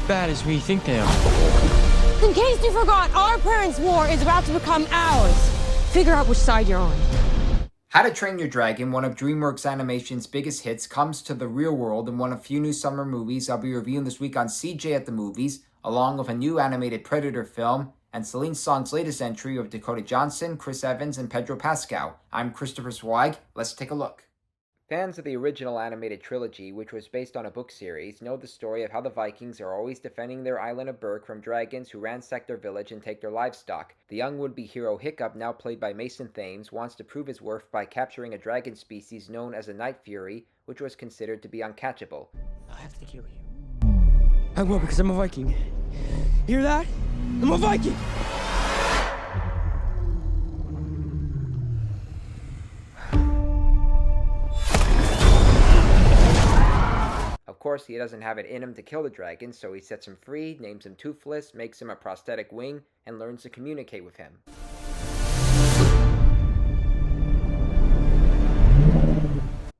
bad as we think they are. In case you forgot, our parents' war is about to become ours. Figure out which side you're on. How to Train Your Dragon, one of DreamWorks Animation's biggest hits, comes to the real world in one of few new summer movies I'll be reviewing this week on CJ at the Movies, along with a new animated Predator film, and Celine Song's latest entry of Dakota Johnson, Chris Evans, and Pedro Pascal. I'm Christopher Zweig. Let's take a look. Fans of the original animated trilogy, which was based on a book series, know the story of how the Vikings are always defending their island of Berk from dragons who ransack their village and take their livestock. The young would-be hero Hiccup, now played by Mason Thames, wants to prove his worth by capturing a dragon species known as a Night Fury, which was considered to be uncatchable. I have to kill you. I will, because I'm a Viking. Hear that? I'm a Viking! Of course, he doesn't have it in him to kill the dragon, so he sets him free, names him Toothless, makes him a prosthetic wing, and learns to communicate with him.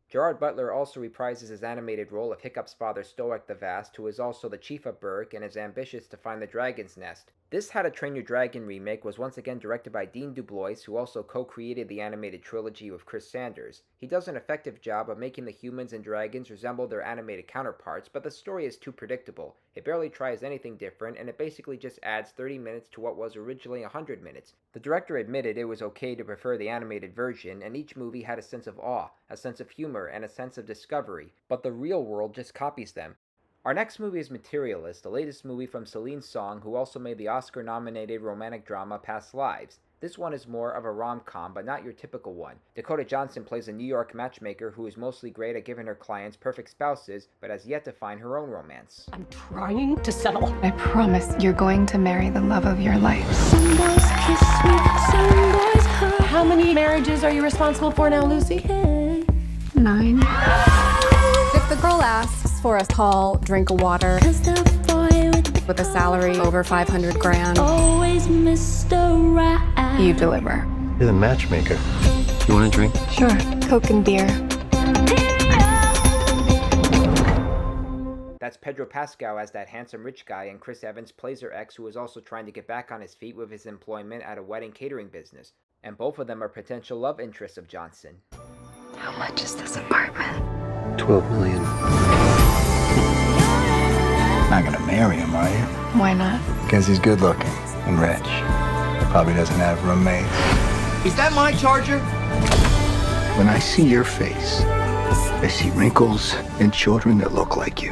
Gerard Butler also reprises his animated role of Hiccup's father Stoic the Vast, who is also the chief of Berk and is ambitious to find the dragon's nest. This How to Train Your Dragon remake was once again directed by Dean DuBois, who also co-created the animated trilogy with Chris Sanders. He does an effective job of making the humans and dragons resemble their animated counterparts, but the story is too predictable. It barely tries anything different, and it basically just adds 30 minutes to what was originally 100 minutes. The director admitted it was okay to prefer the animated version, and each movie had a sense of awe, a sense of humor, and a sense of discovery, but the real world just copies them. Our next movie is Materialists, the latest movie from Celine Song, who also made the Oscar-nominated romantic drama Past Lives. This one is more of a rom-com, but not your typical one. Dakota Johnson plays a New York matchmaker who is mostly great at giving her clients perfect spouses, but has yet to find her own romance. I'm trying to settle. I promise you're going to marry the love of your life. Some boys kiss me, some boys hurt. How many marriages are you responsible for now, Lucy? 9. If the girl asks for a call, drink of water, 'Cause the boy with a salary over 500 grand, always Mr. Right. you deliver. You're the matchmaker. You want a drink? Sure. Coke and beer. That's Pedro Pascal as that handsome rich guy, and Chris Evans plays her ex, who is also trying to get back on his feet with his employment at a wedding catering business. And both of them are potential love interests of Johnson. How much is this apartment? 12 million. Not gonna marry him, are you? Why not? Because he's good looking and rich. Probably doesn't have roommates. Is that my charger? When I see your face, I see wrinkles and children that look like you.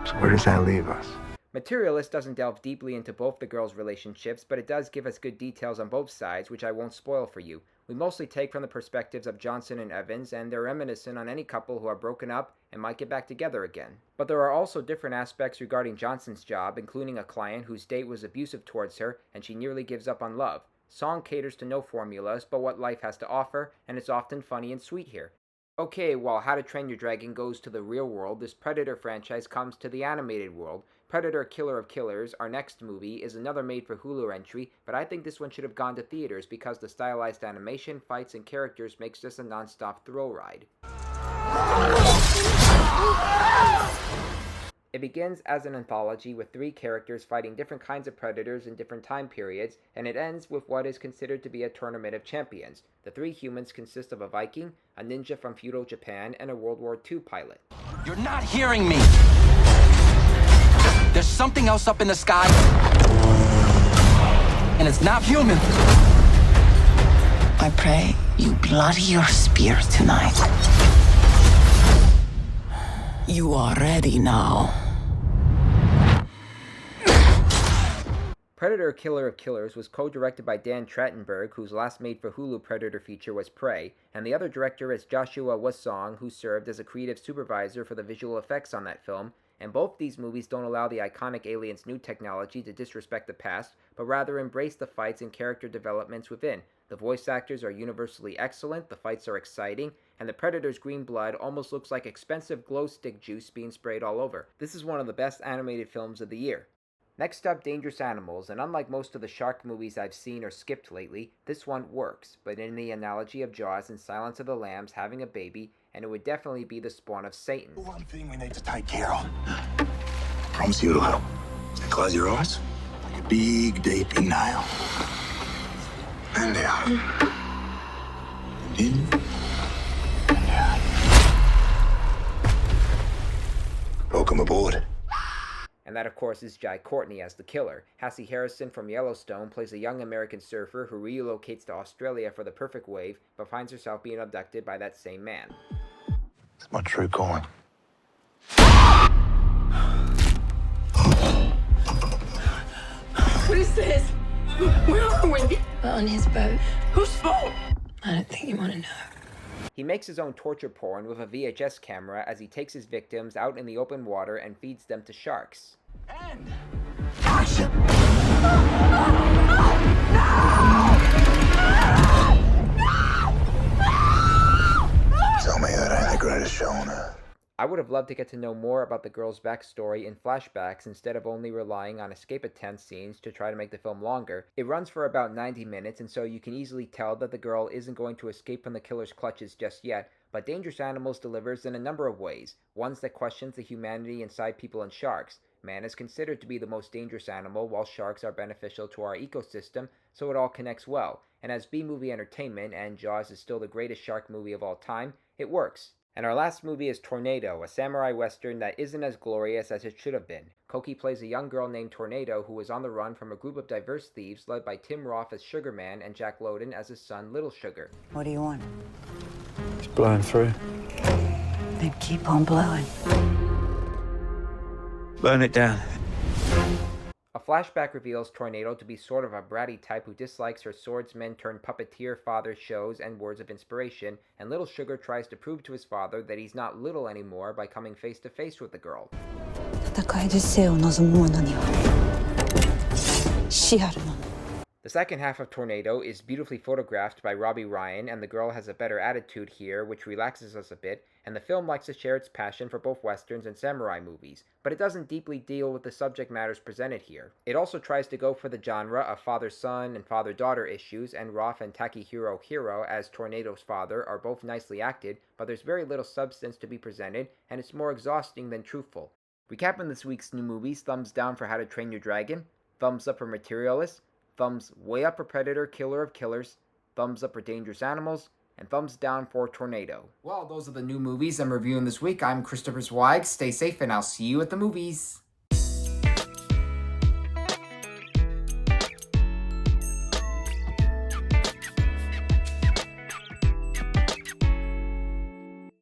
So where does that leave us? Materialist doesn't delve deeply into both the girls' relationships, but it does give us good details on both sides, which I won't spoil for you. We mostly take from the perspectives of Johnson and Evans, and they're reminiscent on any couple who are broken up and might get back together again. But there are also different aspects regarding Johnson's job, including a client whose date was abusive towards her, and she nearly gives up on love. Song caters to no formulas, but what life has to offer, and it's often funny and sweet here. Okay, while How to Train Your Dragon goes to the real world, this Predator franchise comes to the animated world. Predator Killer of Killers, our next movie, is another made-for-Hulu entry, but I think this one should have gone to theaters because the stylized animation, fights, and characters makes this a non-stop thrill ride. It begins as an anthology with 3 characters fighting different kinds of predators in different time periods, and it ends with what is considered to be a tournament of champions. The 3 humans consist of a Viking, a ninja from feudal Japan, and a World War II pilot. You're not hearing me! There's something else up in the sky, and it's not human. I pray you bloody your spear tonight. You are ready now. Predator Killer of Killers was co-directed by Dan Trachtenberg, whose last made-for-Hulu Predator feature was Prey, and the other director is Joshua Wasong, who served as a creative supervisor for the visual effects on that film, and both these movies don't allow the iconic aliens' new technology to disrespect the past, but rather embrace the fights and character developments within. The voice actors are universally excellent, the fights are exciting, and the Predator's green blood almost looks like expensive glow stick juice being sprayed all over. This is one of the best animated films of the year. Next up, Dangerous Animals, and unlike most of the shark movies I've seen or skipped lately, this one works, but in the analogy of Jaws and Silence of the Lambs having a baby, and it would definitely be the spawn of Satan. One thing we need to take care of. Promise you it'll help. Close your eyes. Like a big, deep inhale. And out. In. And out. Welcome aboard. And that, of course, is Courtney as the killer. Hassie Harrison from Yellowstone plays a young American surfer who relocates to Australia for the perfect wave, but finds herself being abducted by that same man. It's my true calling. What is this? Where are we? We're on his boat. Whose boat? I don't think you want to know. He makes his own torture porn with a VHS camera as he takes his victims out in the open water and feeds them to sharks. And action! Tell me that ain't the greatest show on earth. I would have loved to get to know more about the girl's backstory in flashbacks instead of only relying on escape attempt scenes to try to make the film longer. It runs for about 90 minutes, and so you can easily tell that the girl isn't going to escape from the killer's clutches just yet, but Dangerous Animals delivers in a number of ways, ones that questions the humanity inside people and sharks. Man is considered to be the most dangerous animal, while sharks are beneficial to our ecosystem, so it all connects well. And as B-movie entertainment, and Jaws is still the greatest shark movie of all time, it works. And our last movie is Tornado, a samurai western that isn't as glorious as it should have been. Koki plays a young girl named Tornado who is on the run from a group of diverse thieves led by Tim Roth as Sugar Man and Jack Lowden as his son Little Sugar. What do you want? It's blowing through. Then keep on blowing. Burn it down. A flashback reveals Tornado to be sort of a bratty type who dislikes her swordsman-turned-puppeteer father's shows and words of inspiration, and Little Sugar tries to prove to his father that he's not little anymore by coming face-to-face with the girl. 戦いで生を望む者には死あるの。 The second half of Tornado is beautifully photographed by Robbie Ryan, and the girl has a better attitude here, which relaxes us a bit, and the film likes to share its passion for both westerns and samurai movies, but it doesn't deeply deal with the subject matters presented here. It also tries to go for the genre of father-son and father-daughter issues, and Roth and Takehiro Hiro as Tornado's father are both nicely acted, but there's very little substance to be presented, and it's more exhausting than truthful. Recapping this week's new movies: thumbs down for How to Train Your Dragon, thumbs up for Materialists, thumbs way up for Predator, Killer of Killers, thumbs up for Dangerous Animals, and thumbs down for Tornado. Well, those are the new movies I'm reviewing this week. I'm Christopher Zweig. Stay safe, and I'll see you at the movies.